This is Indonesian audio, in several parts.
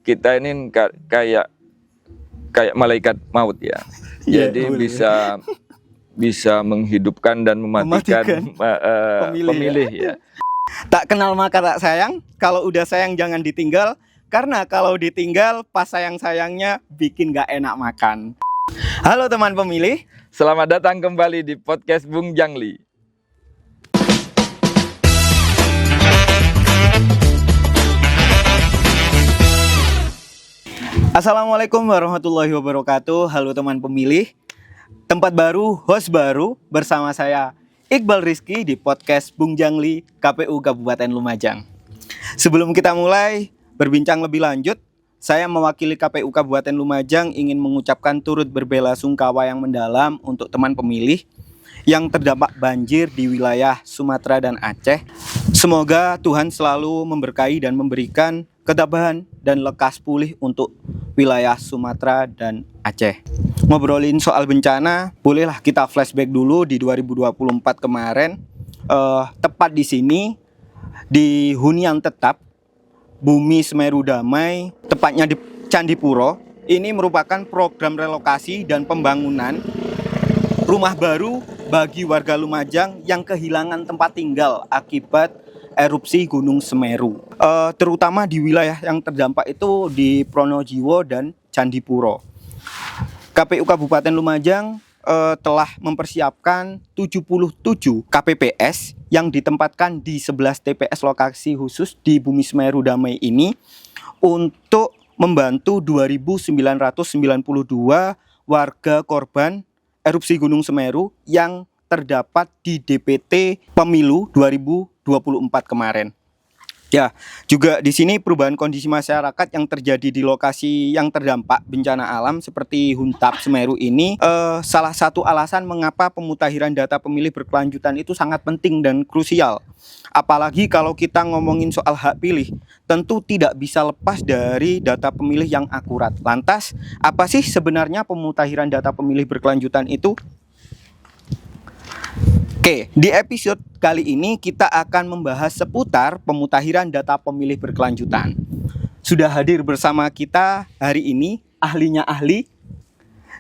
kita ini kayak malaikat maut ya. Jadi bisa menghidupkan dan mematikan pemilih ya. Tak kenal maka tak sayang, kalau udah sayang jangan ditinggal, karena kalau ditinggal pas sayang-sayangnya bikin gak enak makan. Halo teman pemilih, Selamat datang kembali di podcast Bung Jangli. Assalamualaikum warahmatullahi wabarakatuh. Halo teman pemilih, tempat baru, host baru bersama saya Iqbal Rizky di podcast Bung Jangli KPU Kabupaten Lumajang. Sebelum kita mulai berbincang lebih lanjut, saya mewakili KPU Kabupaten Lumajang ingin mengucapkan turut berbelasungkawa yang mendalam untuk teman pemilih yang terdampak banjir di wilayah Sumatera dan Aceh. Semoga Tuhan selalu memberkahi dan memberikan ketabahan dan lekas pulih untuk wilayah Sumatera dan Aceh. Ngobrolin soal bencana, bolehlah kita flashback dulu di 2024 kemarin. Tepat di sini, di hunian tetap Bumi Semeru Damai, tepatnya di Candipuro. Ini merupakan program relokasi dan pembangunan rumah baru bagi warga Lumajang yang kehilangan tempat tinggal akibat erupsi Gunung Semeru. Terutama di wilayah yang terdampak itu di Pronojiwo dan Candipuro. KPU Kabupaten Lumajang telah mempersiapkan 77 KPPS yang ditempatkan di 11 TPS lokasi khusus di Bumi Semeru Damai ini untuk membantu 2.992 warga korban erupsi Gunung Semeru yang terdapat di DPT Pemilu 2024 kemarin. Ya, juga di sini perubahan kondisi masyarakat yang terjadi di lokasi yang terdampak bencana alam seperti Huntap Semeru ini salah satu alasan mengapa pemutahiran data pemilih berkelanjutan itu sangat penting dan krusial. Apalagi kalau kita ngomongin soal hak pilih, tentu tidak bisa lepas dari data pemilih yang akurat. Lantas, apa sih sebenarnya pemutahiran data pemilih berkelanjutan itu? Oke, di episode kali ini kita akan membahas seputar pemutahiran data pemilih berkelanjutan. Sudah hadir bersama kita hari ini ahlinya ahli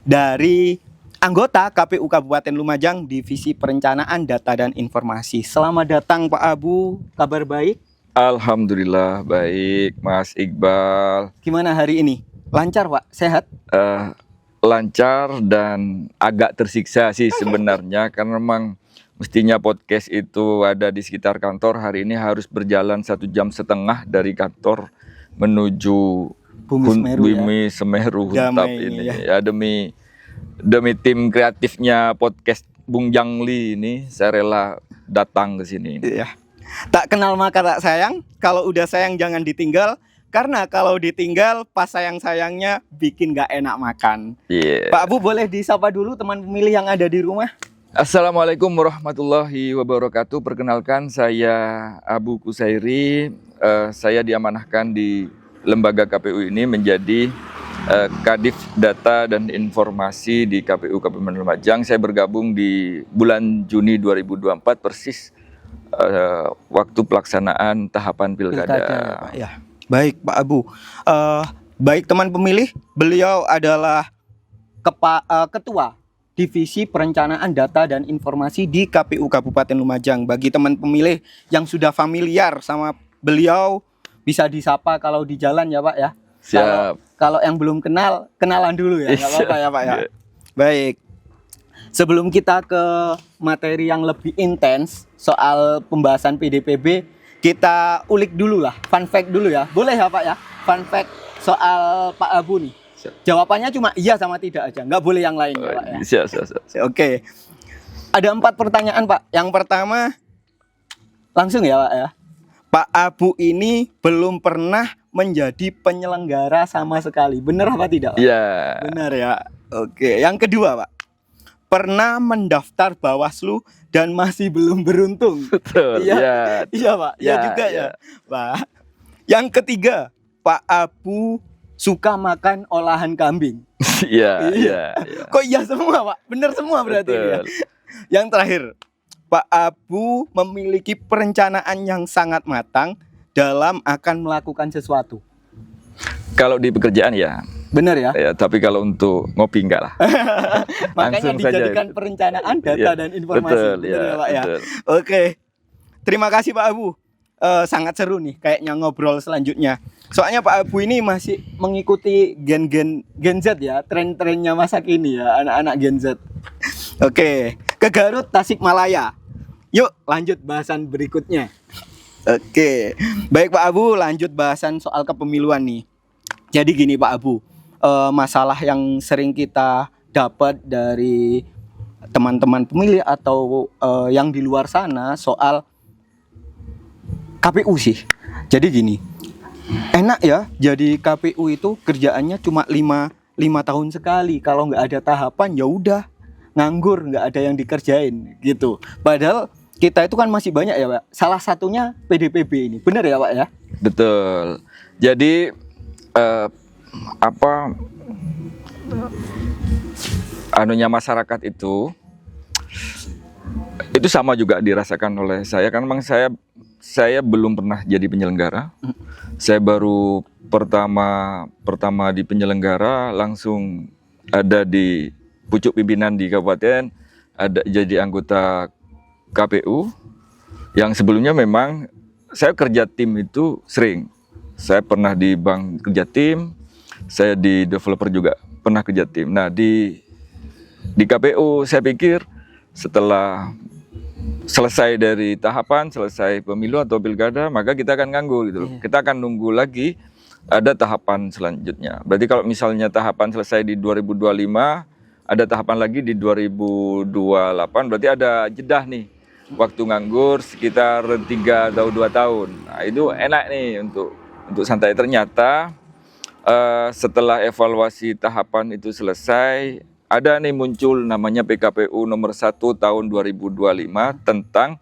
dari anggota KPU Kabupaten Lumajang Divisi Perencanaan Data dan Informasi. Selamat datang Pak Abu, kabar baik? Alhamdulillah baik Mas Iqbal. Gimana hari ini? Lancar Pak? Sehat? Lancar dan agak tersiksa sih sebenarnya karena memang mestinya podcast itu ada di sekitar kantor. Hari ini harus berjalan 1,5 jam dari kantor menuju Bumi Semeru Huntap ini ya demi tim kreatifnya podcast Bung Jangli ini saya rela datang ke sini. Iya. Tak kenal maka tak sayang, kalau udah sayang jangan ditinggal, karena kalau ditinggal pas sayang-sayangnya bikin gak enak makan. Pak Abu boleh disapa dulu teman pemilih yang ada di rumah? Assalamualaikum warahmatullahi wabarakatuh. Perkenalkan saya Abu Kusairi. Saya diamanahkan di lembaga KPU ini menjadi Kadif Data dan Informasi di KPU Kabupaten Lumajang. Saya bergabung di bulan Juni 2024 persis waktu pelaksanaan tahapan pilkada. Ya. Baik Pak Abu. Baik teman pemilih, beliau adalah Ketua Divisi Perencanaan Data dan Informasi di KPU Kabupaten Lumajang. Bagi teman pemilih yang sudah familiar sama beliau, bisa disapa kalau di jalan ya Pak ya. Siap. Kalau yang belum kenal, kenalan dulu ya, nggak apa-apa ya Pak ya. Baik. Sebelum kita ke materi yang lebih intens soal pembahasan PDPB, kita ulik dulu lah, fun fact dulu ya. Boleh ya Pak ya? Fun fact soal Pak Abu nih. Jawabannya cuma iya sama tidak aja, nggak boleh yang lain ya Pak ya. Siap. Oke. Ada 4 pertanyaan Pak. Yang pertama, langsung ya Pak ya. Pak Abu ini belum pernah menjadi penyelenggara sama sekali. Benar apa tidak Pak? Iya. Benar ya. Oke. Yang kedua Pak, pernah mendaftar Bawaslu dan masih belum beruntung. Betul. Iya Pak. Iya juga ya Pak. Yang ketiga, Pak Abu suka makan olahan kambing. Iya. Kok iya semua Pak? Benar semua berarti ya. Yang terakhir, Pak Abu memiliki perencanaan yang sangat matang dalam akan melakukan sesuatu. Kalau di pekerjaan ya, Benar ya? ya, tapi kalau untuk ngopi enggak lah. Makanya Langsung saja dijadikan itu. perencanaan data Ya, dan informasi. betul, Benar ya, Pak ya? betul. Oke. Terima kasih Pak Abu. Sangat seru nih kayaknya ngobrol selanjutnya. Soalnya Pak Abu ini masih mengikuti Gen Z ya, tren-trennya masa kini ya, anak-anak Gen Z. Oke, ke Garut Tasikmalaya. Yuk lanjut bahasan berikutnya. Oke, baik Pak Abu, lanjut bahasan soal kepemiluan nih. Jadi gini Pak Abu, masalah yang sering kita dapat dari teman-teman pemilih atau yang di luar sana soal KPU sih. Jadi gini, enak ya jadi KPU itu kerjaannya cuma 5 tahun sekali. Kalau nggak ada tahapan ya udah nganggur, nggak ada yang dikerjain gitu. Padahal kita itu kan masih banyak ya Pak. Salah satunya PDPB ini, benar ya Pak ya? Betul. Jadi anunya masyarakat itu sama juga dirasakan oleh saya, kan memang saya belum pernah jadi penyelenggara. Saya baru pertama di penyelenggara, langsung ada di pucuk pimpinan di kabupaten, ada jadi anggota KPU. Yang sebelumnya memang saya kerja tim itu sering. Saya pernah di bank kerja tim, saya di developer juga pernah kerja tim. Nah, di KPU saya pikir setelah selesai dari tahapan, selesai pemilu atau pilkada, maka kita akan nganggur gitu loh. Kita akan nunggu lagi ada tahapan selanjutnya. Berarti kalau misalnya tahapan selesai di 2025, ada tahapan lagi di 2028, berarti ada jedah nih. Waktu nganggur sekitar 3 atau 2 tahun. Nah, itu enak nih untuk santai. Ternyata setelah evaluasi tahapan itu selesai, ada nih muncul namanya PKPU nomor 1 tahun 2025 tentang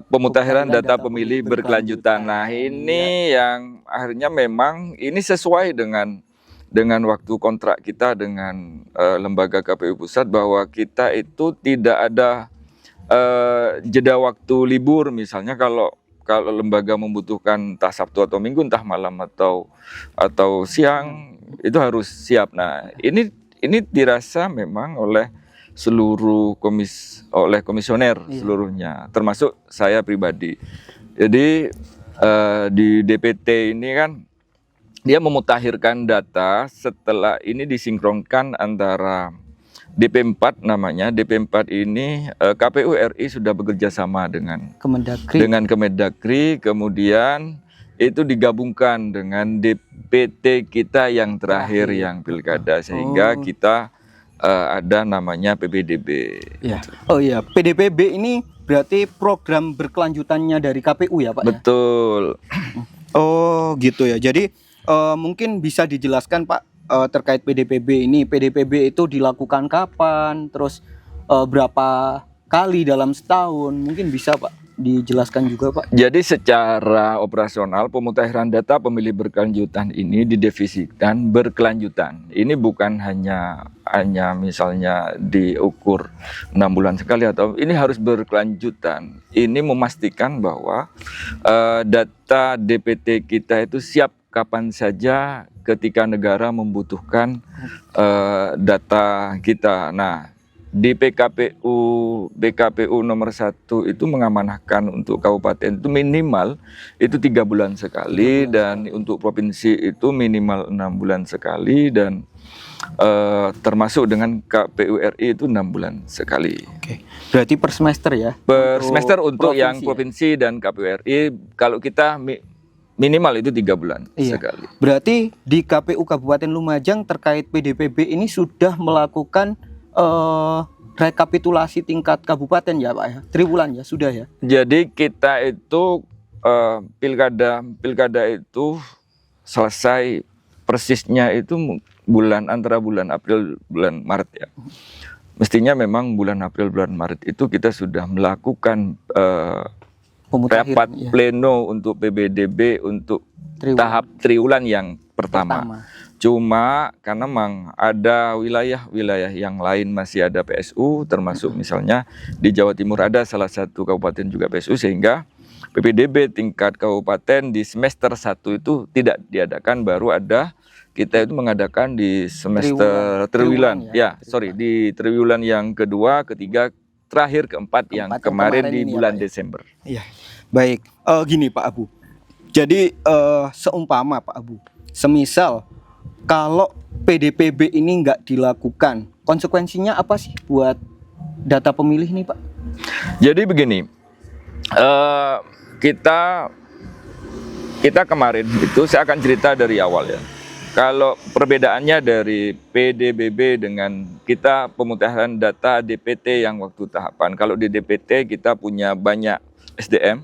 pemutahiran data pemilih berkelanjutan. Nah, ini yang akhirnya memang ini sesuai dengan waktu kontrak kita dengan lembaga KPU pusat, bahwa kita itu tidak ada jeda waktu libur. Misalnya kalau lembaga membutuhkan entah Sabtu atau Minggu, entah malam atau siang, itu harus siap. Nah, ini dirasa memang oleh seluruh komisioner seluruhnya, termasuk saya pribadi. Jadi di DPT ini kan dia memutakhirkan data setelah ini disinkronkan antara DP4 namanya. DP4 ini KPU RI sudah bekerja sama dengan Kemendagri, kemudian itu digabungkan dengan DPT kita yang terakhir yang pilkada, sehingga kita ada namanya PPDB. Ya. Oh iya, PDPB ini berarti program berkelanjutannya dari KPU ya Pak? Betul. Ya? Oh gitu ya. Jadi mungkin bisa dijelaskan Pak terkait PDPB ini. PDPB itu dilakukan kapan? Terus berapa kali dalam setahun? Mungkin bisa Pak dijelaskan juga Pak. Jadi secara operasional pemutakhiran data pemilih berkelanjutan ini didefinisikan berkelanjutan. Ini bukan hanya misalnya diukur 6 bulan sekali, atau ini harus berkelanjutan. Ini memastikan bahwa data DPT kita itu siap kapan saja ketika negara membutuhkan data kita. Nah, di BKPU nomor 1 itu mengamanahkan untuk kabupaten itu minimal itu 3 bulan sekali, dan untuk provinsi itu minimal 6 bulan sekali, dan termasuk dengan KPU RI itu 6 bulan sekali. Oke. Berarti per semester ya? Per semester untuk yang provinsi dan KPU RI, kalau kita minimal itu 3 bulan sekali. Berarti di KPU Kabupaten Lumajang terkait PDPB ini sudah melakukan rekapitulasi tingkat kabupaten ya Pak ya? Triwulan ya, sudah ya? Jadi kita itu pilkada itu selesai persisnya itu antara bulan April bulan Maret ya. Mestinya memang bulan April bulan Maret itu kita sudah melakukan rapat pleno untuk PBDB untuk tahap triwulan yang pertama. Cuma karena memang ada wilayah-wilayah yang lain masih ada PSU, termasuk misalnya di Jawa Timur ada salah satu kabupaten juga PSU, sehingga PPDB tingkat kabupaten di semester 1 itu tidak diadakan, baru ada kita itu mengadakan di semester triwulan di triwulan yang kedua, ketiga, terakhir keempat yang kemarin di bulan Desember. Iya. Baik, gini Pak Abu. Jadi seumpama Pak Abu, semisal kalau PDPB ini nggak dilakukan, konsekuensinya apa sih buat data pemilih nih Pak? Jadi begini, kita kemarin itu saya akan cerita dari awal ya. Kalau perbedaannya dari PDBB dengan kita pemutahiran data DPT yang waktu tahapan. Kalau di DPT kita punya banyak SDM,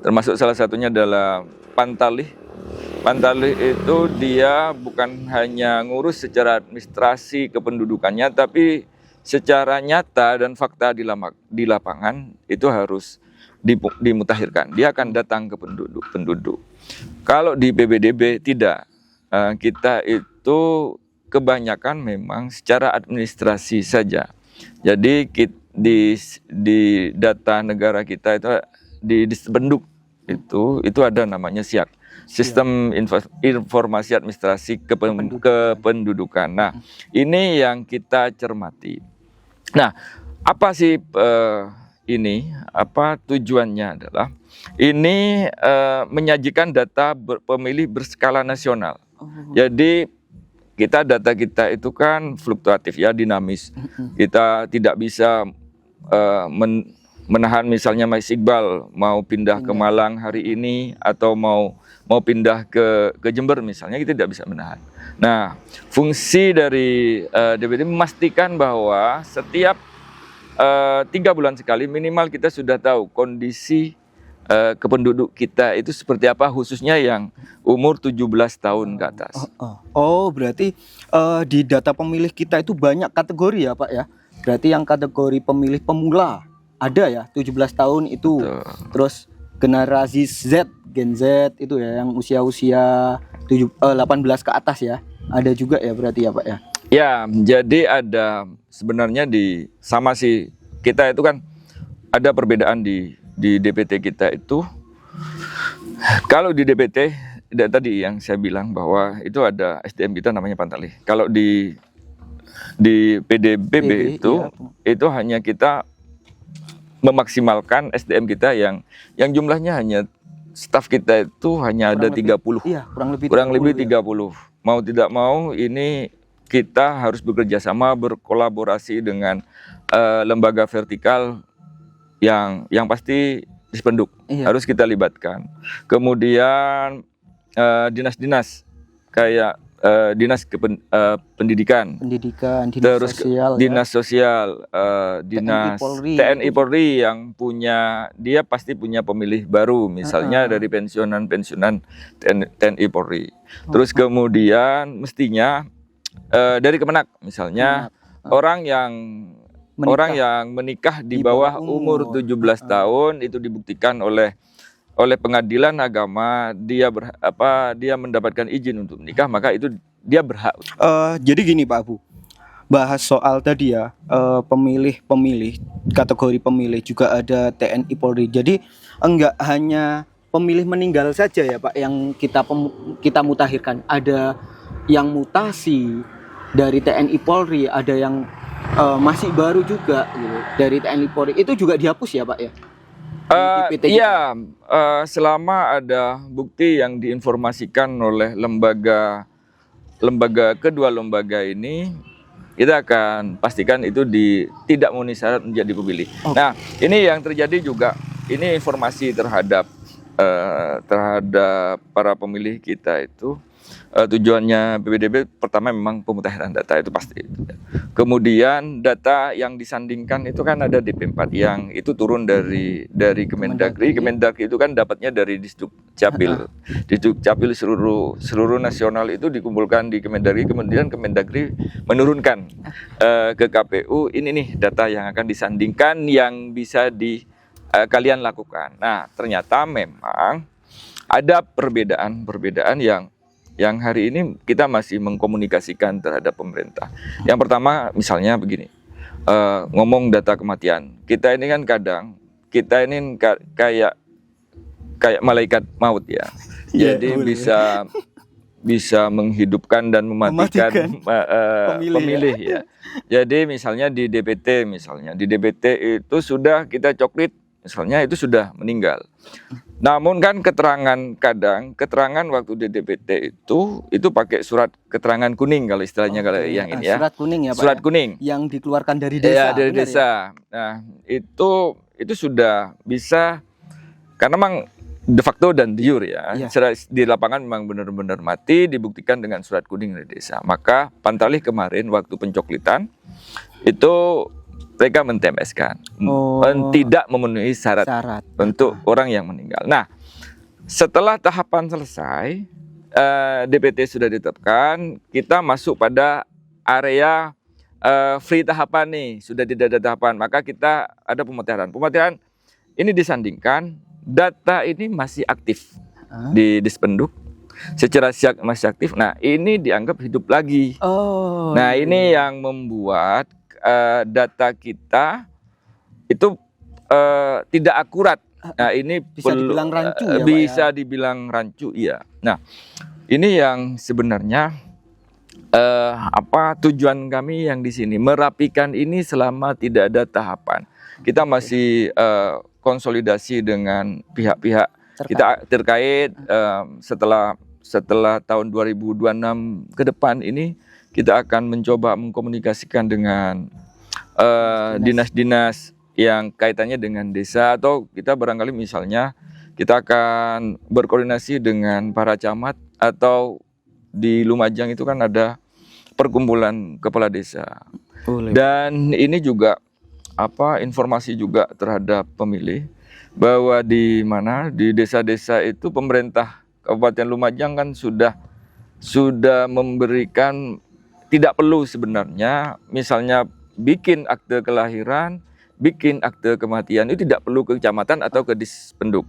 termasuk salah satunya adalah Pantalih. Pantalih itu dia bukan hanya ngurus secara administrasi kependudukannya, tapi secara nyata dan fakta di lapangan itu harus dimutakhirkan. Dia akan datang ke penduduk. Kalau di PBDB tidak, kita itu kebanyakan memang secara administrasi saja. Jadi di data negara kita itu di penduduk itu ada namanya SIAK. Sistem Informasi Administrasi Kependudukan. Nah, ini yang kita cermati. Nah, apa sih ini? Apa tujuannya adalah ini menyajikan data pemilih berskala nasional. Jadi data kita itu kan fluktuatif ya, dinamis. Kita tidak bisa menahan misalnya Mas Iqbal mau pindah ke Malang hari ini atau mau pindah ke Jember misalnya, kita tidak bisa menahan. Nah, fungsi dari DPT memastikan bahwa setiap 3 bulan sekali minimal kita sudah tahu kondisi kependuduk kita itu seperti apa, khususnya yang umur 17 tahun ke atas. Oh, berarti di data pemilih kita itu banyak kategori ya Pak ya? Berarti yang kategori pemilih pemula ada ya, 17 tahun itu. Betul. Terus generasi Z, Gen Z itu ya, yang usia-usia 18 ke atas ya. Ada juga ya berarti ya Pak ya? Ya, jadi ada sebenarnya sama sih, kita itu kan ada perbedaan di DPT kita itu. Kalau di DPT tadi yang saya bilang bahwa itu ada SDM kita namanya Pantalih. Kalau di PDBB itu hanya kita memaksimalkan SDM kita yang jumlahnya hanya staf kita itu hanya ada 30. Iya, kurang lebih 30. Mau tidak mau ini kita harus bekerja sama, berkolaborasi dengan lembaga vertikal yang pasti dispenduk. Harus kita libatkan. Kemudian dinas-dinas kayak dinas pendidikan, dinas terus sosial, dinas sosial, dinas TNI Polri yang dia pasti punya pemilih baru, misalnya dari pensiunan TNI Polri. Terus kemudian mestinya dari Kemenak, misalnya orang yang menikah di bawah umur 17 tahun itu dibuktikan oleh pengadilan agama dia mendapatkan izin untuk menikah, maka itu dia berhak. Jadi gini Pak Abu, bahas soal tadi ya, pemilih kategori pemilih juga ada TNI Polri. Jadi enggak hanya pemilih meninggal saja ya Pak yang kita mutakhirkan, ada yang mutasi dari TNI Polri, ada yang masih baru juga gitu, dari TNI Polri. Itu juga dihapus ya Pak ya? Iya, selama ada bukti yang diinformasikan oleh kedua lembaga ini, kita akan pastikan itu tidak memenuhi syarat menjadi pemilih. Nah, ini yang terjadi juga, ini informasi terhadap para pemilih kita itu. Tujuannya PPDB pertama memang pemutakhiran data, itu pasti. Kemudian data yang disandingkan itu kan ada DP4 yang itu turun dari Kemendagri. Kemendagri itu kan dapatnya dari Disduk Capil. Disduk Capil seluruh nasional itu dikumpulkan di Kemendagri, kemudian Kemendagri menurunkan ke KPU. Ini nih data yang akan disandingkan yang bisa kalian lakukan. Nah, ternyata memang ada perbedaan yang hari ini kita masih mengkomunikasikan terhadap pemerintah. Yang pertama misalnya begini, ngomong data kematian. Kita ini kan kayak kayak malaikat maut ya. Iya, Jadi boleh. bisa menghidupkan dan mematikan Pemilih, pemilih ya. Jadi misalnya di DPT itu sudah kita coklit, misalnya itu sudah meninggal. Namun kan keterangan waktu di DPT itu pakai surat keterangan kuning kalau istilahnya kalau yang ini ya. Surat kuning ya Pak. Surat ya? kuning. Yang dikeluarkan dari desa. Ya, dari benar ya? desa. Nah, itu sudah bisa karena memang de facto dan de jure ya. Iya. Di lapangan memang benar-benar mati dibuktikan dengan surat kuning dari desa. Maka Pantalih kemarin waktu pencoklitan itu mereka mentemeskan tidak memenuhi syarat untuk orang yang meninggal. Nah, setelah tahapan selesai, DPT sudah ditetapkan, kita masuk pada area free tahapan nih, sudah tidak ada tahapan, maka kita ada pemutiaran. Pemutiaran ini disandingkan, data ini masih aktif di Dispenduk, secara masih aktif. Nah, ini dianggap hidup lagi. Nah, ini yang membuat data kita itu tidak akurat. Nah, ini bisa dibilang rancu ya, Pak, bisa dibilang rancu, iya. Nah, ini yang sebenarnya tujuan kami yang di sini merapikan ini selama tidak ada tahapan. Kita masih konsolidasi dengan pihak-pihak kita terkait setelah tahun 2026 ke depan ini kita akan mencoba mengkomunikasikan dengan dinas-dinas yang kaitannya dengan desa, atau kita barangkali misalnya kita akan berkoordinasi dengan para camat, atau di Lumajang itu kan ada perkumpulan kepala desa. Dan ini juga informasi juga terhadap pemilih bahwa di desa-desa itu pemerintah Kabupaten Lumajang kan sudah memberikan, tidak perlu sebenarnya misalnya bikin akte kelahiran, bikin akte kematian itu tidak perlu ke kecamatan atau ke Dispenduk.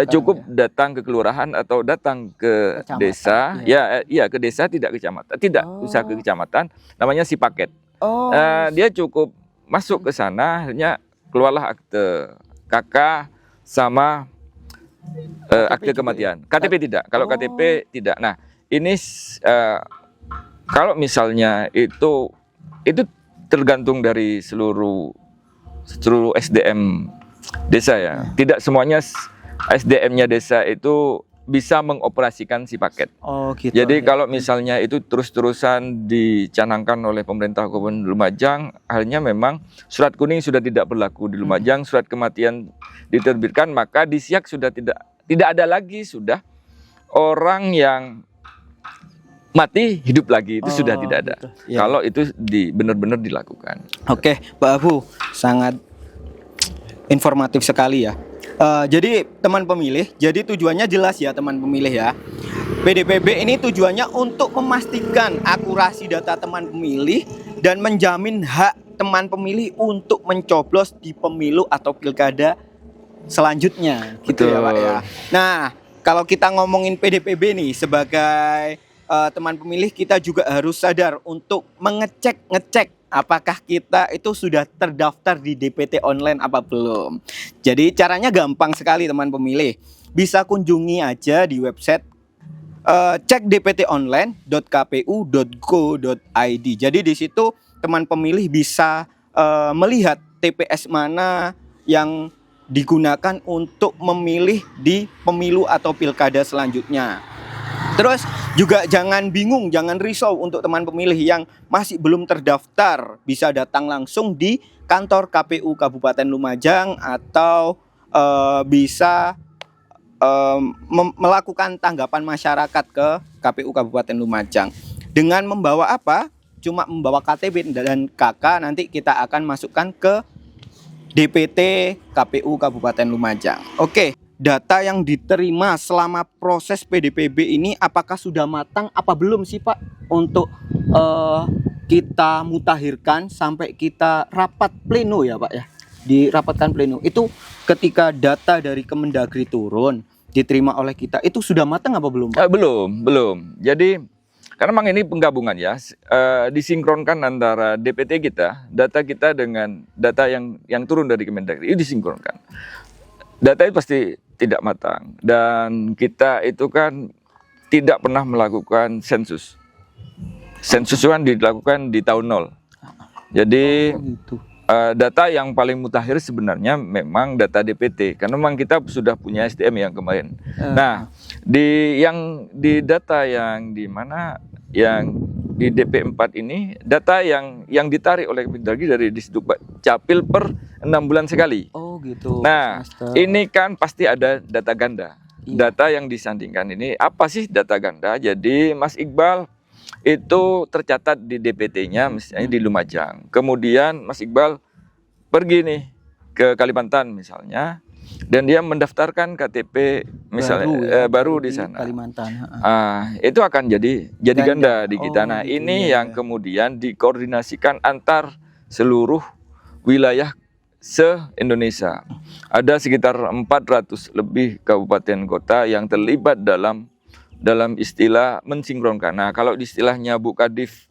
Cukup datang ke kelurahan atau datang ke desa. Ya, ke desa, tidak kecamatan, tidak usah ke kecamatan, namanya si paket. Dia cukup masuk ke sana, akhirnya keluarlah akte KK sama akte kematian. KTP tidak. Kalau KTP tidak. Nah, ini kalau misalnya itu tergantung dari seluruh SDM desa ya. Tidak semuanya SDM-nya desa itu bisa mengoperasikan si paket. Gitu. Jadi kalau misalnya itu terus-terusan dicanangkan oleh pemerintah Kabupaten Lumajang, akhirnya memang surat kuning sudah tidak berlaku di Lumajang, surat kematian diterbitkan, maka di Siak sudah tidak ada lagi sudah orang yang mati hidup lagi, itu sudah tidak ada. Gitu. Ya. Kalau itu benar-benar dilakukan. Oke, Pak Abu, sangat informatif sekali ya. Jadi teman pemilih, jadi tujuannya jelas ya teman pemilih ya. PDPB ini tujuannya untuk memastikan akurasi data teman pemilih dan menjamin hak teman pemilih untuk mencoblos di pemilu atau pilkada selanjutnya. Gitu ya Pak ya. Nah, kalau kita ngomongin PDPB nih sebagai teman pemilih, kita juga harus sadar untuk ngecek apakah kita itu sudah terdaftar di DPT online apa belum. Jadi caranya gampang sekali teman pemilih. Bisa kunjungi aja di website cekdptonline.kpu.go.id. Jadi di situ teman pemilih bisa melihat TPS mana yang digunakan untuk memilih di pemilu atau pilkada selanjutnya. Terus juga jangan bingung, jangan risau untuk teman pemilih yang masih belum terdaftar. Bisa datang langsung di kantor KPU Kabupaten Lumajang atau bisa melakukan tanggapan masyarakat ke KPU Kabupaten Lumajang. Dengan membawa apa? Cuma membawa KTP dan KK, nanti kita akan masukkan ke DPT KPU Kabupaten Lumajang. Oke. Data yang diterima selama proses PDPB ini apakah sudah matang apa belum sih Pak untuk kita mutakhirkan sampai kita rapat pleno ya Pak ya, dirapatkan pleno itu ketika data dari Kemendagri turun diterima oleh kita itu sudah matang apa belum Pak? Belum. Jadi karena memang ini penggabungan ya, disinkronkan antara DPT kita, data kita dengan data yang turun dari Kemendagri itu disinkronkan. Data itu pasti tidak matang. Dan kita itu kan tidak pernah melakukan sensus. Sensus kan dilakukan di tahun 0. Jadi Gitu. data yang paling mutakhir sebenarnya memang data DPT, karena memang kita sudah punya SDM yang kemarin. Nah, di data yang di mana yang di DP4 ini, data yang ditarik oleh Kemendagri dari Disduk Capil per 6 bulan sekali. Oh gitu. Nah, Semester. ini kan pasti ada data ganda. Iya. Data yang disandingkan ini apa sih data ganda? Jadi Mas Iqbal itu tercatat di DPT-nya misalnya di Lumajang. Kemudian Mas Iqbal pergi nih ke Kalimantan misalnya, dan dia mendaftarkan KTP misalnya baru di sana. Kalimantan. Itu akan jadi ganda di kita. Nah, gitu, ini iya, yang kemudian dikoordinasikan antar seluruh wilayah se-Indonesia. Ada sekitar 400 lebih kabupaten kota yang terlibat dalam istilah mensinkronkan. Nah, kalau di istilahnya Bu Kadif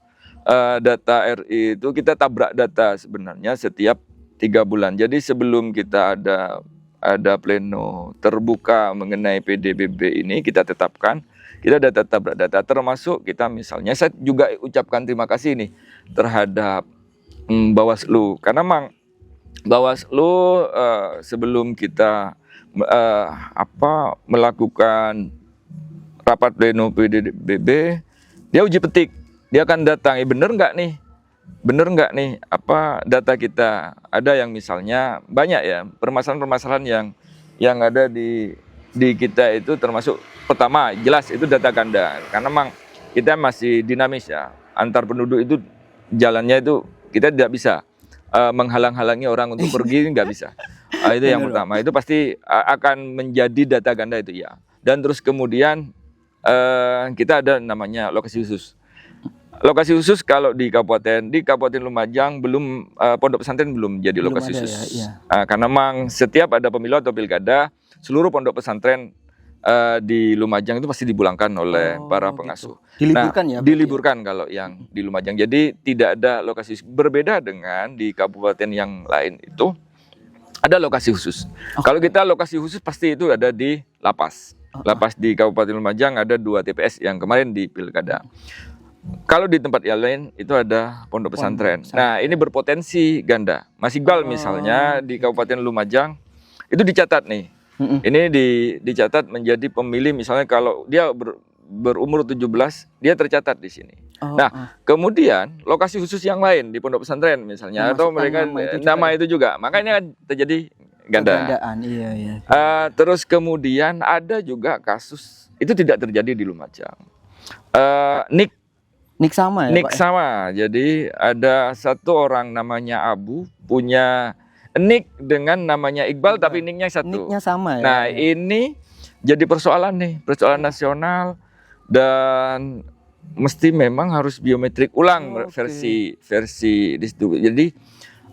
data RI itu kita tabrak data sebenarnya setiap 3 bulan. Jadi sebelum kita ada pleno terbuka mengenai PDBB ini, kita tetapkan kita data tabrak data, termasuk kita misalnya saya juga ucapkan terima kasih nih terhadap Bawaslu, karena memang Bawaslu sebelum kita melakukan rapat pleno PDBB, dia uji petik, dia akan datang, bener nggak nih apa data kita. Ada yang misalnya banyak ya permasalahan-permasalahan yang ada di kita itu, termasuk pertama jelas itu data ganda, karena memang kita masih dinamis ya, antar penduduk itu jalannya itu kita tidak bisa menghalang-halangi orang untuk pergi, nggak bisa. Itu yang pertama, itu pasti akan menjadi data ganda itu ya. Dan terus kemudian kita ada namanya lokasi khusus. Lokasi khusus kalau di Kabupaten Lumajang belum, pondok pesantren belum jadi lokasi khusus. Karena memang setiap ada pemilu atau pilkada, seluruh pondok pesantren di Lumajang itu pasti dipulangkan oleh para pengasuh. Gitu. Diliburkan ya? Diliburkan kalau yang di Lumajang. Jadi tidak ada lokasi khusus. Berbeda dengan di kabupaten yang lain itu ada lokasi khusus. Kalau kita lokasi khusus pasti itu ada di lapas. Lapas di Kabupaten Lumajang ada 2 TPS yang kemarin di pilkada. Kalau di tempat yang lain itu ada pondok pesantren. Nah, ini berpotensi ganda. Mas Iqbal misalnya di Kabupaten Lumajang itu dicatat nih. Ini dicatat menjadi pemilih, misalnya kalau dia berumur 17, dia tercatat di sini. Nah, kemudian lokasi khusus yang lain di pondok pesantren misalnya, atau mereka nama itu juga. Makanya terjadi ganda. Iya. Terus kemudian ada juga kasus itu tidak terjadi di Lumajang. Nik sama ya, Nik Pak? sama. Jadi ada satu orang namanya Abu punya nik dengan namanya Iqbal, tapi niknya satu. Niknya sama ya. Nah, ini jadi persoalan nasional, dan mesti memang harus biometrik ulang versi di situ. Jadi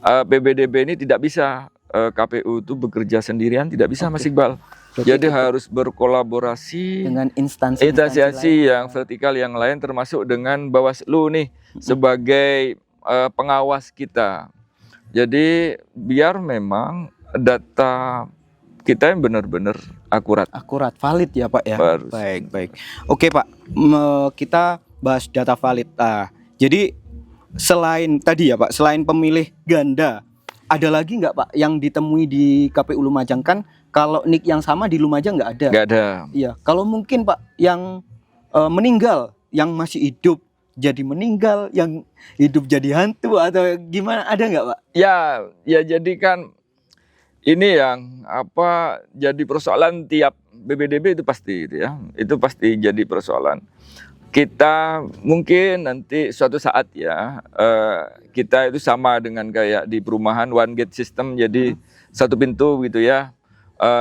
PBDB ini tidak bisa KPU itu bekerja sendirian, tidak bisa Mas Iqbal. Jadi harus berkolaborasi dengan instansi yang vertikal yang lain, termasuk dengan Bawaslu nih sebagai pengawas kita. Jadi biar memang data kita yang benar-benar akurat, valid ya Pak ya. Harus. Baik. Oke Pak, kita bahas data valid. Jadi selain tadi ya Pak, selain pemilih ganda, ada lagi nggak Pak yang ditemui di KPU Lumajang? Kan kalau nik yang sama di Lumajang nggak ada. Nggak ada. Iya. Kalau mungkin Pak yang meninggal, yang masih hidup jadi meninggal, yang hidup jadi hantu, atau gimana, ada nggak Pak? Ya jadi kan ini yang jadi persoalan tiap BBDB itu pasti itu ya. Itu pasti jadi persoalan. Kita mungkin nanti suatu saat ya, kita itu sama dengan kayak di perumahan one gate system, jadi satu pintu gitu ya.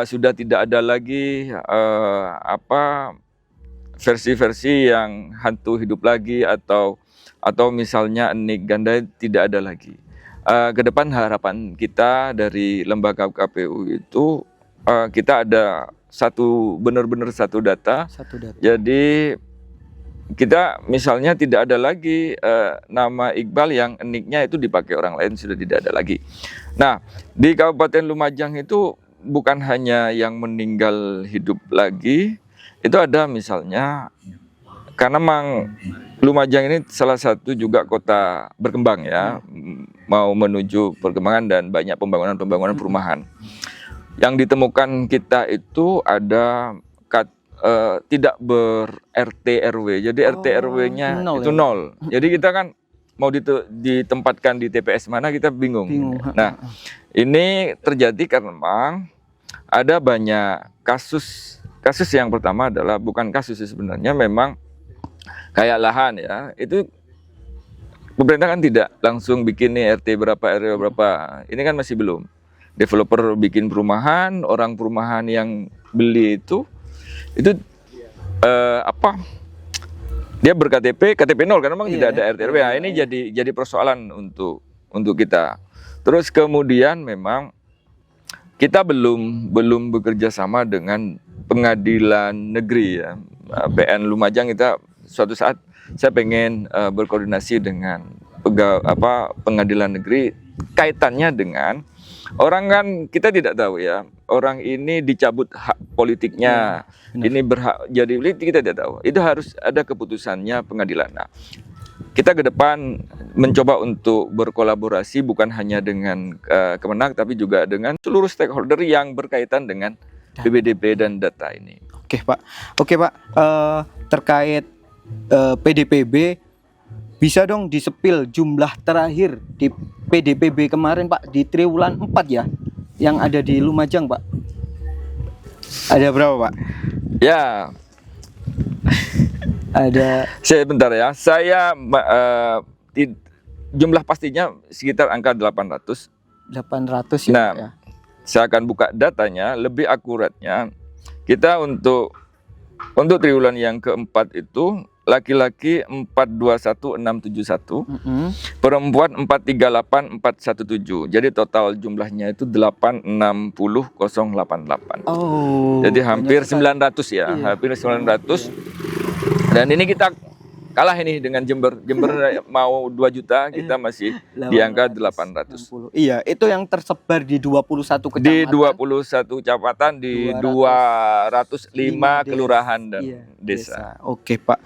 Sudah tidak ada lagi versi-versi yang hantu hidup lagi, atau misalnya nik ganda tidak ada lagi. Kedepan harapan kita dari lembaga KPU itu kita ada benar-benar satu data. Jadi kita misalnya tidak ada lagi nama Iqbal yang niknya itu dipakai orang lain, sudah tidak ada lagi. Nah, di Kabupaten Lumajang itu bukan hanya yang meninggal hidup lagi, itu ada misalnya karena memang Lumajang ini salah satu juga kota berkembang ya, mau menuju perkembangan dan banyak pembangunan perumahan. Yang ditemukan kita itu ada tidak ber-RT RW, jadi RT RW-nya itu nol. Jadi kita kan mau ditempatkan di TPS mana kita bingung. Nah, ini terjadi karena memang ada banyak kasus. Kasus yang pertama adalah bukan kasus sebenarnya, memang kayak lahan ya, itu pemerintah kan tidak langsung bikin nih RT berapa, RW berapa. Ini kan masih belum. Developer bikin perumahan, orang perumahan yang beli itu dia KTP nol karena memang tidak ada RT RW. Nah, ini jadi persoalan untuk kita. Terus kemudian memang kita belum bekerja sama dengan pengadilan negeri ya. PN Lumajang kita suatu saat saya pengen berkoordinasi dengan pengadilan negeri kaitannya dengan orang, kan kita tidak tahu ya, orang ini dicabut hak politiknya, ini berhak jadi politik, kita tidak tahu. Itu harus ada keputusannya pengadilan. Nah, kita ke depan mencoba untuk berkolaborasi bukan hanya dengan Kemenak tapi juga dengan seluruh stakeholder yang berkaitan dengan PPDB dan data ini. Oke Pak, terkait PDPB, bisa dong disepil jumlah terakhir di PDPB kemarin Pak, di triwulan 4 ya, yang ada di Lumajang Pak. Ada berapa Pak? Ya, ada. Sebentar ya, saya jumlah pastinya sekitar angka 800. 800 ya. Nah, ya. Saya akan buka datanya lebih akuratnya. Kita untuk triwulan yang keempat itu laki-laki 421671, perempuan 438417. Jadi total jumlahnya itu 860088. Oh. Jadi hampir 900 ya, iya. Hampir 900. Dan ini kita kalah ini dengan Jember. Jember mau 2 juta, kita masih di angka 800. Iya, itu yang tersebar di 21 kecamatan. Di 21 kecamatan, di 205 kelurahan dan desa. Oke, Pak.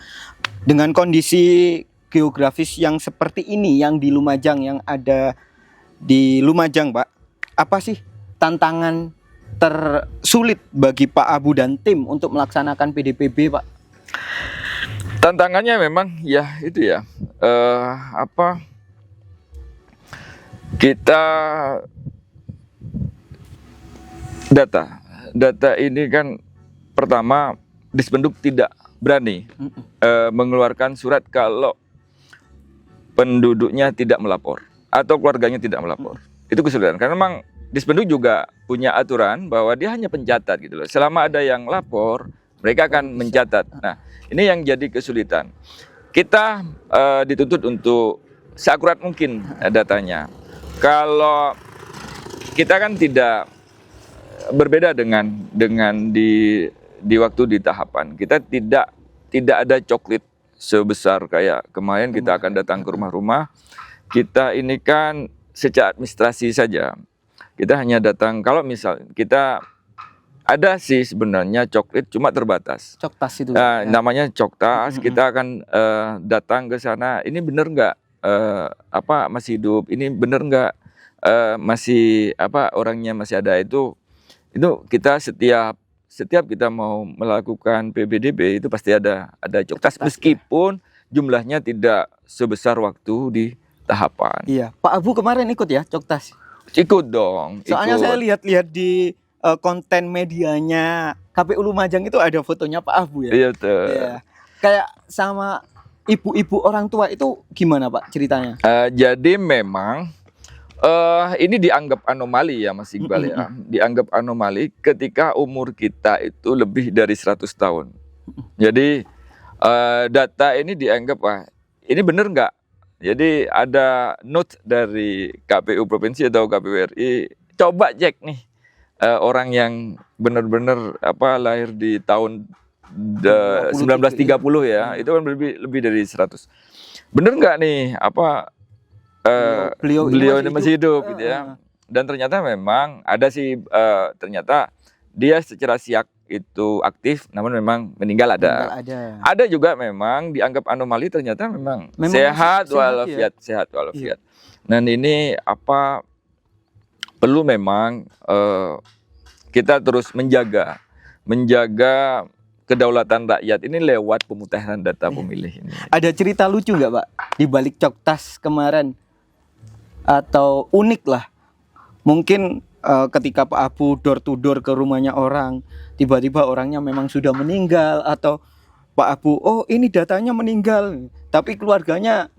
Dengan kondisi geografis yang seperti ini, yang di Lumajang, yang ada di Lumajang, Pak, apa sih tantangan tersulit bagi Pak Abu dan tim untuk melaksanakan PDPB, Pak? Tantangannya memang ya itu ya, kita data ini kan pertama Dispenduk tidak berani mengeluarkan surat kalau penduduknya tidak melapor atau keluarganya tidak melapor. Itu kesulitan karena memang Dispenduk juga punya aturan bahwa dia hanya pencatat gitu loh. Selama ada yang lapor, mereka akan mencatat. Nah, ini yang jadi kesulitan. Kita dituntut untuk seakurat mungkin datanya. Kalau kita kan tidak berbeda dengan di waktu di tahapan. Kita tidak ada coklit sebesar kayak kemarin kita akan datang ke rumah-rumah. Kita ini kan secara administrasi saja. Kita hanya datang kalau misal kita ada sih sebenarnya coklit cuma terbatas. Coktas itu. Namanya coktas. Kita akan datang ke sana. Ini benar nggak masih hidup? Ini benar nggak masih orangnya masih ada? Itu kita setiap kita mau melakukan PPDB itu pasti ada coktas meskipun jumlahnya tidak sebesar waktu di tahapan. Iya, Pak Abu kemarin ikut ya coktas? Ikut dong. Soalnya saya lihat di konten medianya KPU Lumajang itu ada fotonya Pak Abu ya. Iya tuh. Iya. Kayak sama ibu-ibu orang tua itu gimana Pak ceritanya? Jadi memang ini dianggap anomali ya Mas Iqbal ya. Dianggap anomali ketika umur kita itu lebih dari 100 tahun. Jadi data ini dianggap ini benar nggak? Jadi ada note dari KPU Provinsi atau KPU RI, coba cek nih. Orang yang benar-benar lahir di tahun 1930 ya, itu kan lebih dari 100. Bener nggak nih beliau ini masih hidup gitu ya? Dan ternyata memang ada sih ternyata dia secara siak itu aktif, namun memang meninggal ada. Ada juga memang dianggap anomali, ternyata memang sehat walafiat, sehat walafiat. Dan ini perlu memang kita terus menjaga kedaulatan rakyat ini lewat pemutahiran data pemilih ini. Ada cerita lucu nggak Pak di balik Coktas kemarin, atau unik lah? Mungkin ketika Pak Abu door to door ke rumahnya orang, tiba-tiba orangnya memang sudah meninggal, atau Pak Abu, oh ini datanya meninggal, tapi keluarganya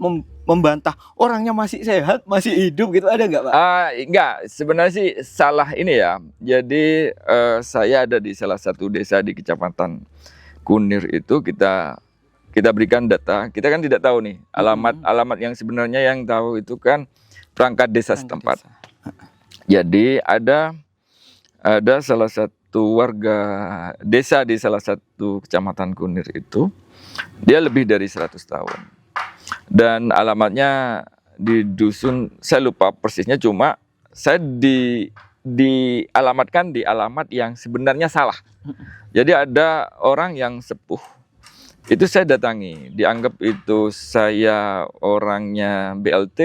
membantah orangnya masih sehat, masih hidup gitu, ada nggak Pak? Enggak, sebenarnya sih salah ini ya. Jadi saya ada di salah satu desa di Kecamatan Kunir itu, kita berikan data. Kita kan tidak tahu nih alamat yang sebenarnya, yang tahu itu kan perangkat desa setempat. Jadi ada salah satu warga desa di salah satu kecamatan Kunir itu, dia lebih dari 100 tahun. Dan alamatnya di dusun, saya lupa persisnya, cuma saya dialamatkan di alamat yang sebenarnya salah. Jadi ada orang yang sepuh, itu saya datangi, dianggap itu saya orangnya BLT,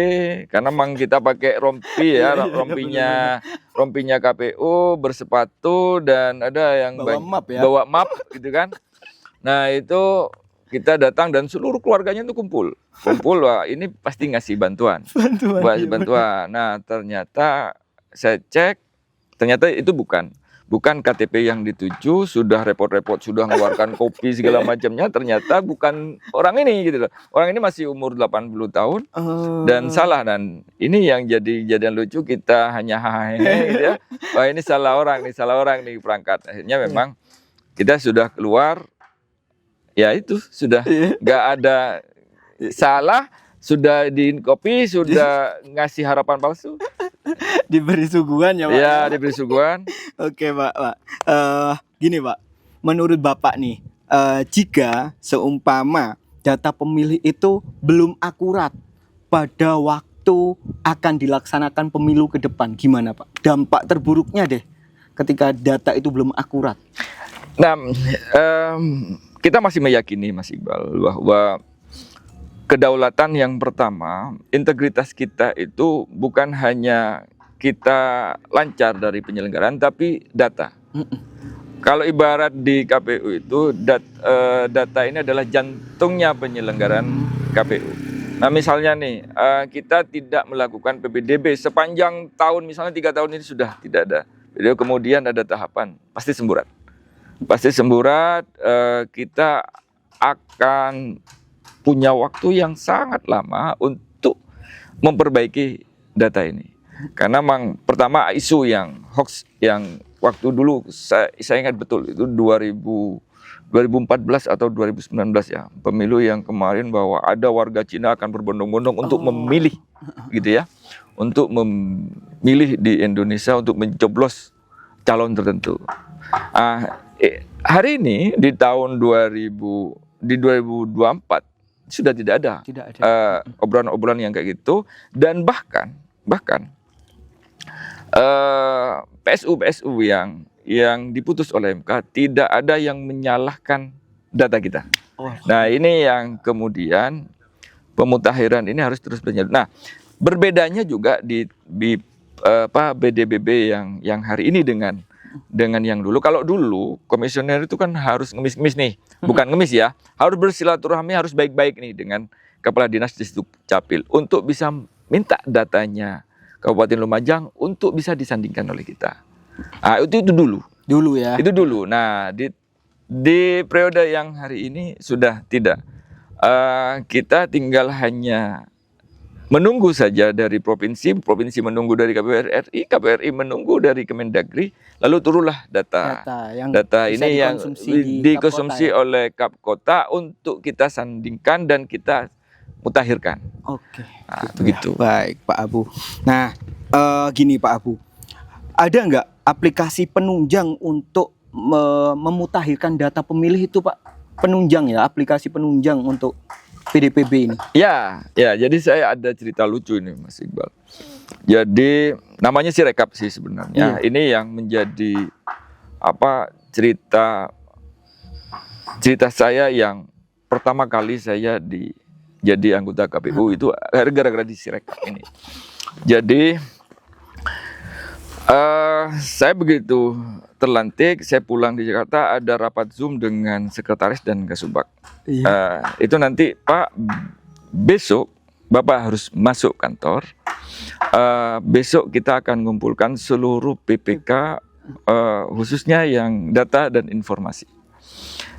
karena memang kita pakai rompi ya, rompinya KPU, bersepatu, dan ada yang bawa map gitu kan. Nah itu kita datang dan seluruh keluarganya itu kumpul, wah ini pasti ngasih bantuan. Nah ternyata saya cek, ternyata itu bukan KTP yang dituju, sudah repot-repot, sudah mengeluarkan kopi segala macamnya, ternyata bukan orang ini gitu loh. Orang ini masih umur 80 tahun dan salah, dan ini yang jadi kejadian lucu, kita hanya hahaha gitu ya. Wah ini salah orang nih perangkat. Akhirnya memang kita sudah keluar, ya itu sudah nggak ada salah, sudah di kopi, sudah ngasih harapan palsu. Diberi suguhan ya Pak? Ya, diberi suguhan. Oke Pak. Gini Pak, menurut Bapak nih, jika seumpama data pemilih itu belum akurat pada waktu akan dilaksanakan pemilu ke depan, gimana Pak? Dampak terburuknya deh ketika data itu belum akurat. Nah, kita masih meyakini Mas Iqbal bahwa kedaulatan yang pertama, integritas kita itu bukan hanya kita lancar dari penyelenggaraan, tapi data. Kalau ibarat di KPU itu data ini adalah jantungnya penyelenggaraan KPU. Nah misalnya nih, kita tidak melakukan PPDB sepanjang tahun, misalnya 3 tahun ini sudah tidak ada. Jadi kemudian ada tahapan, pasti semburat. Kita akan punya waktu yang sangat lama untuk memperbaiki data ini. Karena memang pertama isu yang hoax yang waktu dulu saya ingat betul itu 2014 atau 2019 ya, pemilu yang kemarin, bahwa ada warga Cina akan berbondong-bondong untuk memilih gitu ya. Untuk memilih di Indonesia untuk mencoblos calon tertentu. Hari ini di tahun 2024 sudah tidak ada, obrolan-obrolan yang kayak gitu, dan bahkan PSU yang diputus oleh MK tidak ada yang menyalahkan data kita. Nah ini yang kemudian pemutakhiran ini harus terus berjalan. Nah berbedanya juga di BDBB yang hari ini dengan yang dulu. Kalau dulu komisioner itu kan harus ngemis-ngemis nih, bukan ngemis ya, harus bersilaturahmi, harus baik-baik nih dengan kepala dinas di situ Capil untuk bisa minta datanya Kabupaten Lumajang untuk bisa disandingkan oleh kita. Itu dulu ya. Itu dulu. Nah di periode yang hari ini sudah tidak. Kita tinggal hanya menunggu saja dari provinsi menunggu dari KPU RI menunggu dari Kemendagri, lalu turunlah data ini yang dikonsumsi oleh Kap Kota untuk kita sandingkan dan kita mutakhirkan. Oke. Nah, begitu. Baik Pak Abu. Nah, gini Pak Abu, ada nggak aplikasi penunjang untuk memutakhirkan data pemilih itu Pak? Penunjang ya, aplikasi penunjang untuk PDPB ini. Ya, jadi saya ada cerita lucu ini Mas Iqbal. Jadi namanya Sirekap sih sebenarnya. Ini yang menjadi cerita saya yang pertama kali saya jadi anggota KPU itu gara-gara di Sirekap ini. Jadi saya begitu terlantik, saya pulang di Jakarta, ada rapat Zoom dengan sekretaris dan Kasubag. Itu nanti Pak, besok Bapak harus masuk kantor. Besok kita akan mengumpulkan seluruh PPK, khususnya yang data dan informasi.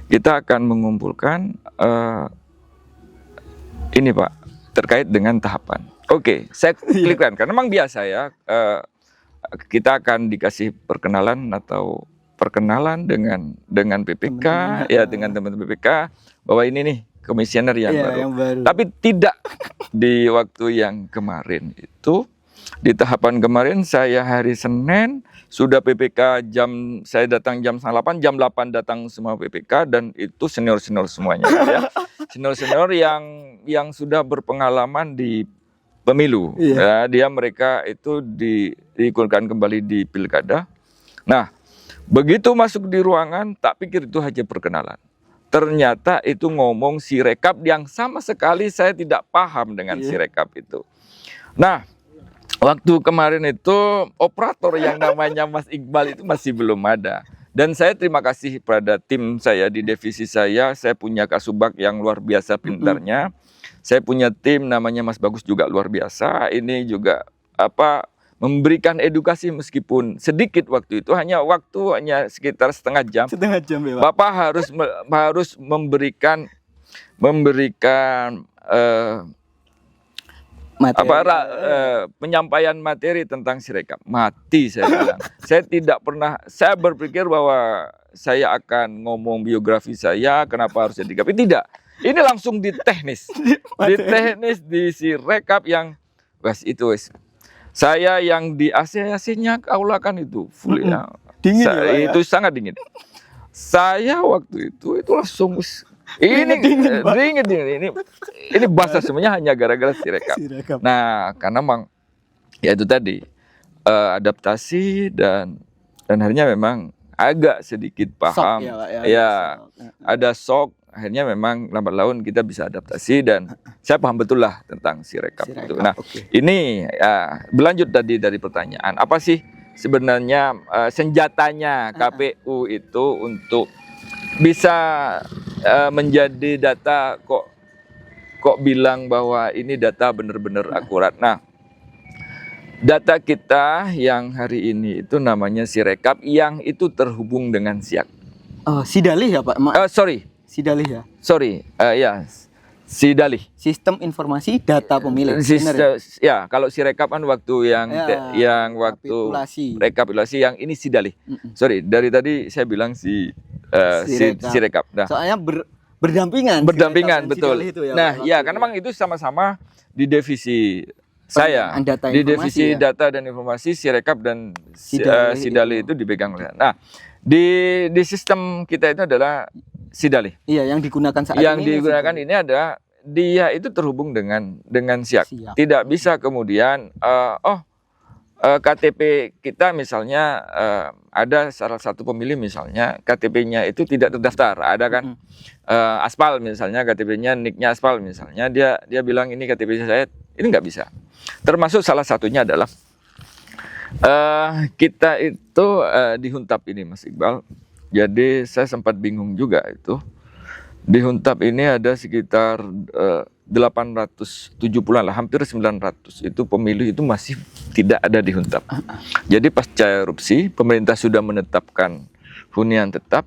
Kita akan mengumpulkan ini Pak, terkait dengan tahapan. Oke, saya klikkan karena memang biasa ya. Kita akan dikasih perkenalan dengan PPK, dengan teman-teman PPK bahwa ini nih komisioner yang baru. Tapi tidak di waktu yang kemarin itu. Di tahapan kemarin saya hari Senin sudah PPK saya datang jam 8, jam 8 datang semua PPK dan itu senior semuanya ya. Senior yang sudah berpengalaman di pemilu. Mereka itu diikutkan kembali di pilkada. Nah, begitu masuk di ruangan, tak pikir itu hanya perkenalan. Ternyata itu ngomong Sirekap yang sama sekali saya tidak paham dengan Sirekap itu. Nah, waktu kemarin itu operator yang namanya Mas Iqbal itu masih belum ada. Dan saya terima kasih pada tim saya di divisi saya punya Kasubag yang luar biasa pintarnya. Saya punya tim namanya Mas Bagus juga luar biasa. Ini juga memberikan edukasi meskipun sedikit waktu itu, hanya sekitar setengah jam ya, Pak. Bapak harus memberikan penyampaian materi tentang Sirekap. Mati saya bilang. Saya berpikir bahwa saya akan ngomong biografi saya, kenapa harus jadi KPU. Tidak. Ini langsung di teknis. Di Sirekap yang saya yang di AC-nya kaulakan itu full ya. Dingin ya, itu sangat dingin. Saya waktu itu langsung dingin. Ini basah semuanya hanya gara-gara Sirekap. Nah, karena memang ya itu tadi adaptasi dan akhirnya memang agak sedikit paham. Ada shock. Akhirnya memang lambat laun kita bisa adaptasi dan saya paham betul lah tentang Sirekap itu. Nah, ini berlanjut tadi dari pertanyaan, apa sih sebenarnya senjatanya KPU itu untuk bisa menjadi data kok bilang bahwa ini data benar-benar akurat. Nah, data kita yang hari ini itu namanya Sirekap yang itu terhubung dengan SIAK. Sidalih ya Pak? Sidalih ya? Sidalih. Sistem Informasi Data Pemilih. Ya, kalau Sirekap kan waktu yang rekapitulasi yang ini Sidalih. Dari tadi saya bilang Sirekap. Nah, soalnya berdampingan. Betul. Nah, karena memang itu sama-sama di divisi saya. Di divisi data dan informasi Sirekap dan Sidalih itu dipegang oleh. Nah, di sistem kita itu adalah Sidalih. Iya, yang digunakan saat ini. Yang digunakan ini adalah dia itu terhubung dengan SIAK. Tidak bisa kemudian KTP kita misalnya ada salah satu pemilih misalnya KTP-nya itu tidak terdaftar. Ada kan Aspal misalnya KTP-nya nicknya Aspal misalnya dia bilang ini KTP saya, ini nggak bisa. Termasuk salah satunya adalah kita itu dihuntap ini Mas Iqbal. Jadi saya sempat bingung juga itu. Di Huntap ini ada sekitar 870-an lah, hampir 900 itu pemilih itu masih tidak ada di Huntap. Jadi pasca erupsi pemerintah sudah menetapkan hunian tetap.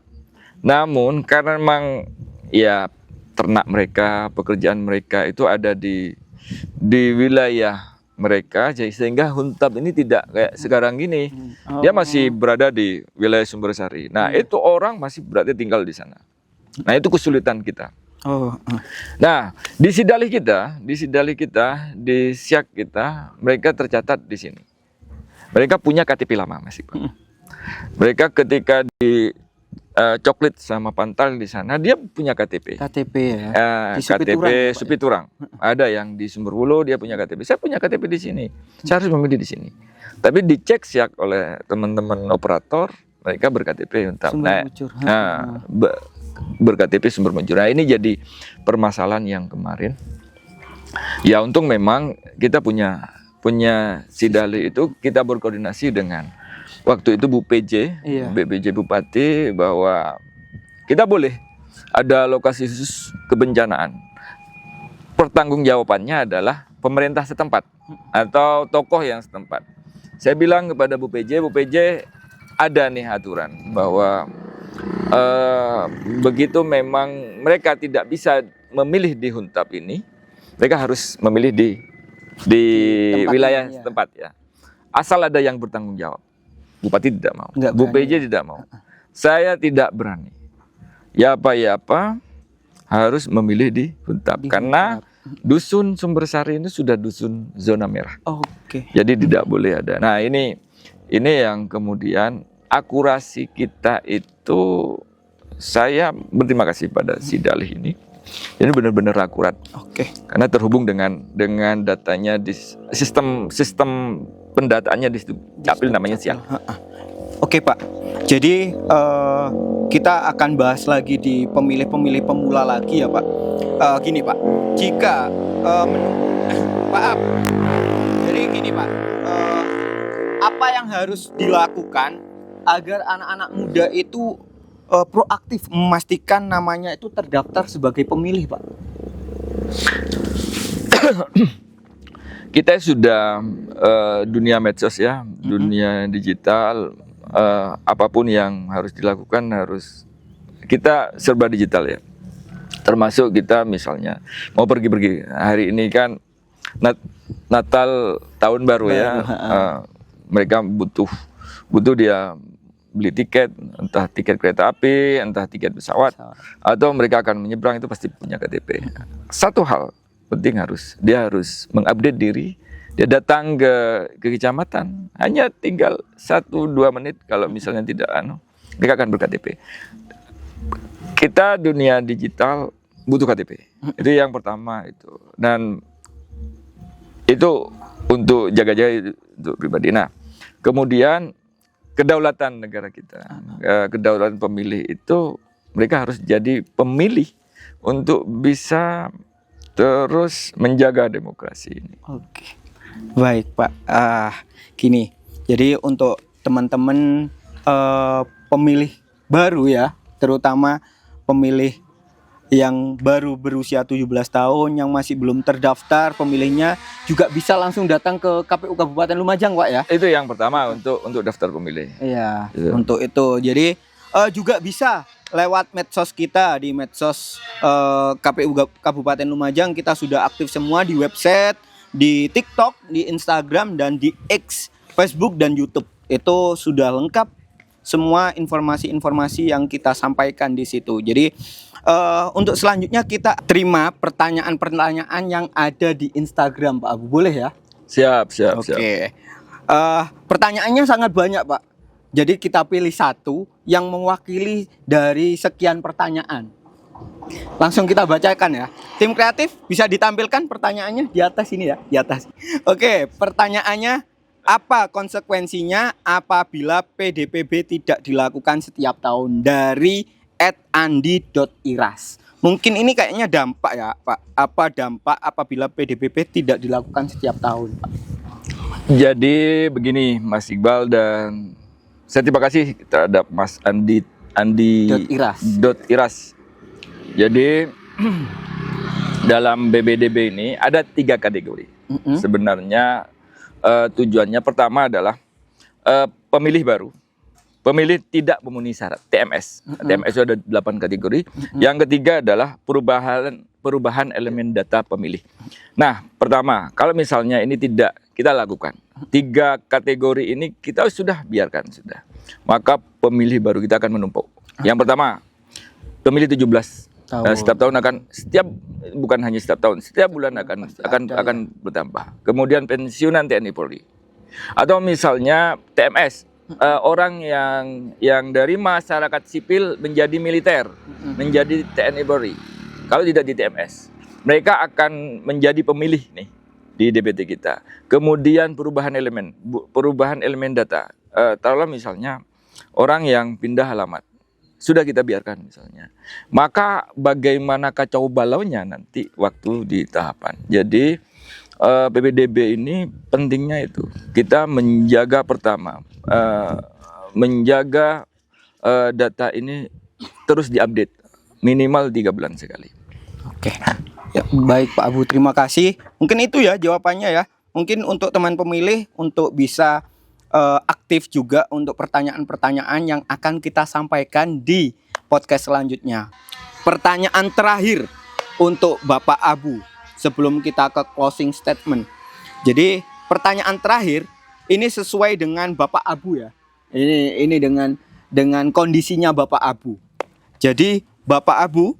Namun karena memang ya ternak mereka, pekerjaan mereka itu ada di wilayah mereka, sehingga Huntap ini tidak kayak sekarang gini. Dia masih berada di wilayah Sumbersari. Nah, itu orang masih berarti tinggal di sana. Nah, itu kesulitan kita. Nah, di Sidalih kita, di SIAK kita, mereka tercatat di sini. Mereka punya KTP lama, Mas Iqbal. Mereka ketika Coklit sama Pantal di sana, dia punya KTP. KTP ya. Di KTP Supiturang ya, Pak? Supiturang. Ada yang di Sumberwulu dia punya KTP. Saya punya KTP di sini. Saya harus memilih di sini. Tapi dicek siak oleh teman-teman operator, mereka ber-KTP Huntap. Sumber Mujur. Ber-KTP Sumber Mujur. Nah, ini jadi permasalahan yang kemarin. Ya untung memang kita punya Sidalih itu, kita berkoordinasi dengan waktu itu Bu PJ, Iya. BPJ Bupati, bahwa kita boleh ada lokasi khusus kebencanaan. Pertanggungjawabannya adalah pemerintah setempat atau tokoh yang setempat. Saya bilang kepada Bu PJ ada nih aturan bahwa begitu memang mereka tidak bisa memilih di Huntap ini, mereka harus memilih di Tempatnya, wilayah iya. setempat ya. Asal ada yang bertanggung jawab. Bupati tidak mau, Nggak Bu berani. PJ tidak mau. Saya tidak berani. Ya apa harus memilih di Huntap Di karena dusun Sumbersari ini sudah dusun zona merah. Oke. Jadi tidak boleh ada. Nah, ini yang kemudian akurasi kita itu, saya berterima kasih pada Sidalih ini. Ini benar-benar akurat. Oke. Karena terhubung dengan datanya di sistem pendataannya di Capil namanya Siak. Oke Pak, jadi kita akan bahas lagi di pemilih pemula lagi ya Pak. Gini Pak, jika Pak, jadi gini Pak, apa yang harus dilakukan agar anak-anak muda itu proaktif memastikan namanya itu terdaftar sebagai pemilih Pak? Kita sudah dunia medsos ya, dunia digital, apapun yang harus dilakukan harus kita serba digital ya. Termasuk kita misalnya mau pergi hari ini kan Natal tahun baru ya, mereka butuh dia beli tiket, entah tiket kereta api, entah tiket pesawat, atau mereka akan menyeberang, itu pasti punya KTP. Satu hal penting, dia harus mengupdate diri. Dia datang ke kecamatan, hanya tinggal 1-2 menit kalau misalnya tidak mereka akan ber-KTP. Kita dunia digital butuh KTP. Itu yang pertama itu. Dan itu untuk jaga-jaga untuk pribadi. Nah, kemudian kedaulatan negara kita, kedaulatan pemilih itu, mereka harus jadi pemilih untuk bisa terus menjaga demokrasi ini. Oke, baik Pak. Gini, jadi untuk teman-teman pemilih baru ya, terutama pemilih yang baru berusia 17 tahun yang masih belum terdaftar pemilihnya, juga bisa langsung datang ke KPU Kabupaten Lumajang Pak ya. Itu yang pertama untuk daftar pemilih. Iya, Gitu. untuk itu. Jadi juga bisa lewat medsos kita, di medsos KPU Kabupaten Lumajang kita sudah aktif semua, di website, di TikTok, di Instagram, dan di X, Facebook dan YouTube. Itu sudah lengkap semua informasi-informasi yang kita sampaikan di situ. Jadi untuk selanjutnya kita terima pertanyaan-pertanyaan yang ada di Instagram Pak Abu, boleh ya? Siap. Oke. Pertanyaannya sangat banyak Pak. Jadi kita pilih satu yang mewakili dari sekian pertanyaan. Langsung kita bacakan ya. Tim kreatif bisa ditampilkan pertanyaannya di atas ini ya, di atas. Oke, pertanyaannya, apa konsekuensinya apabila PDPB tidak dilakukan setiap tahun? Dari @andi.iras. Mungkin ini kayaknya dampak ya Pak. Apa dampak apabila PDPB tidak dilakukan setiap tahun Pak? Jadi begini Mas Iqbal, dan saya terima kasih terhadap Mas Andi Iras. Jadi dalam BBDB ini ada 3 kategori. Sebenarnya tujuannya pertama adalah pemilih baru, pemilih tidak memenuhi syarat, TMS. TMS itu ada 8 kategori. Yang ketiga adalah perubahan elemen data pemilih. Nah, pertama, kalau misalnya ini tidak kita lakukan, 3 kategori ini kita sudah biarkan sudah, maka pemilih baru kita akan menumpuk. Yang pertama, pemilih 17 tahun. Setiap tahun bukan hanya setiap tahun, setiap bulan akan bertambah. Kemudian pensiunan TNI Polri. Atau misalnya TMS, orang yang dari masyarakat sipil menjadi militer, menjadi TNI Polri. Kalau tidak di TMS, mereka akan menjadi pemilih nih di DPT kita. Kemudian perubahan elemen data. Taruhlah misalnya orang yang pindah alamat, sudah kita biarkan misalnya. Maka bagaimana kacau balaunya nanti waktu di tahapan. Jadi PPDB ini pentingnya itu kita menjaga pertama, menjaga data ini terus diupdate minimal 3 bulan sekali. Oke. Ya, baik Pak Abu, terima kasih. Mungkin itu ya jawabannya ya. Mungkin untuk teman pemilih untuk bisa aktif juga untuk pertanyaan-pertanyaan yang akan kita sampaikan di podcast selanjutnya. Pertanyaan terakhir untuk Bapak Abu sebelum kita ke closing statement. Jadi pertanyaan terakhir ini sesuai dengan Bapak Abu ya. Ini dengan kondisinya Bapak Abu. Jadi Bapak Abu,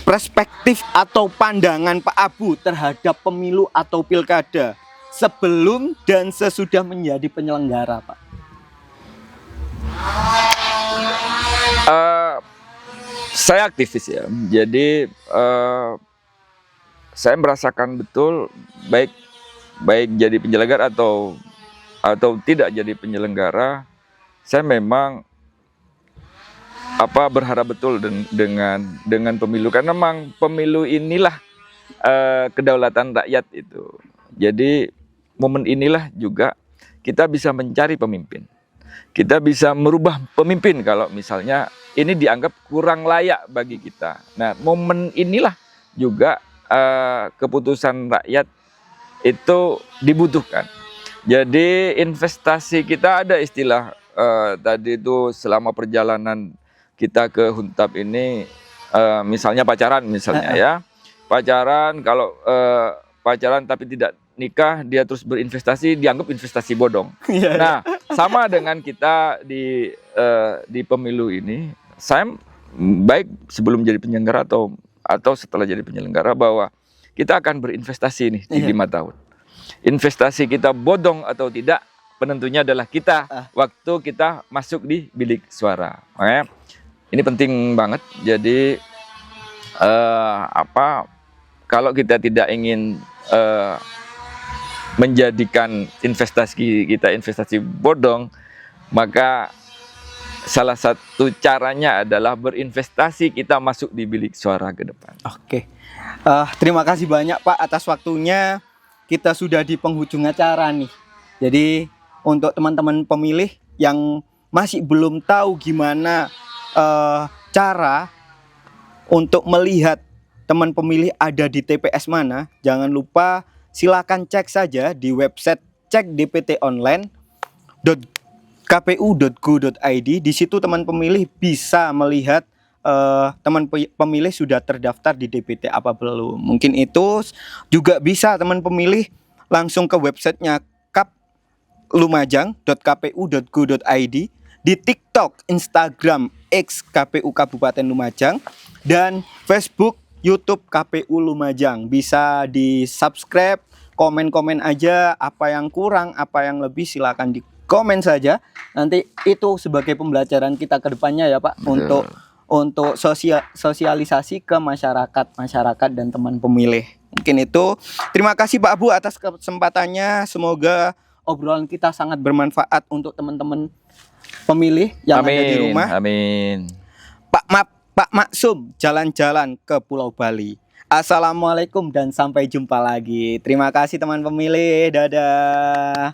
perspektif atau pandangan Pak Abu terhadap pemilu atau pilkada sebelum dan sesudah menjadi penyelenggara, Pak. Saya aktivis ya, jadi saya merasakan betul baik jadi penyelenggara atau tidak jadi penyelenggara, saya memang berharap betul dengan pemilu, karena memang pemilu inilah kedaulatan rakyat itu. Jadi momen inilah juga kita bisa mencari pemimpin, kita bisa merubah pemimpin kalau misalnya ini dianggap kurang layak bagi kita. Nah, momen inilah juga keputusan rakyat itu dibutuhkan. Jadi investasi kita, ada istilah tadi itu selama perjalanan kita ke Huntap ini, misalnya pacaran misalnya ya. Pacaran, kalau pacaran tapi tidak nikah, dia terus berinvestasi, dianggap investasi bodong. Nah, sama dengan kita di pemilu ini, saya baik sebelum jadi penyelenggara atau setelah jadi penyelenggara, bahwa kita akan berinvestasi nih di 5 tahun. Investasi kita bodong atau tidak, penentunya adalah kita waktu kita masuk di bilik suara. Makanya ini penting banget. Jadi kalau kita tidak ingin menjadikan investasi kita investasi bodong, maka salah satu caranya adalah berinvestasi kita masuk di bilik suara ke depan. Oke. Terima kasih banyak Pak atas waktunya. Kita sudah di penghujung acara nih. Jadi untuk teman-teman pemilih yang masih belum tahu gimana cara untuk melihat teman pemilih ada di TPS mana, jangan lupa silakan cek saja di website cekdptonline.kpu.go.id. Di situ teman pemilih bisa melihat teman pemilih sudah terdaftar di DPT apa belum. Mungkin itu juga bisa teman pemilih langsung ke websitenya lumajang.kpu.go.id, di TikTok, Instagram, X KPU Kabupaten Lumajang, dan Facebook, YouTube KPU Lumajang. Bisa di subscribe, komen-komen aja apa yang kurang, apa yang lebih, silakan di komen saja. Nanti itu sebagai pembelajaran kita ke depannya ya Pak. Betul. Untuk sosialisasi ke masyarakat dan teman pemilih. Mungkin itu. Terima kasih Pak Abu atas kesempatannya. Semoga obrolan kita sangat bermanfaat untuk teman-teman pemilih yang ada di rumah. Amin. Pak Maksum jalan-jalan ke Pulau Bali. Assalamualaikum dan sampai jumpa lagi. Terima kasih teman pemilih. Dadah.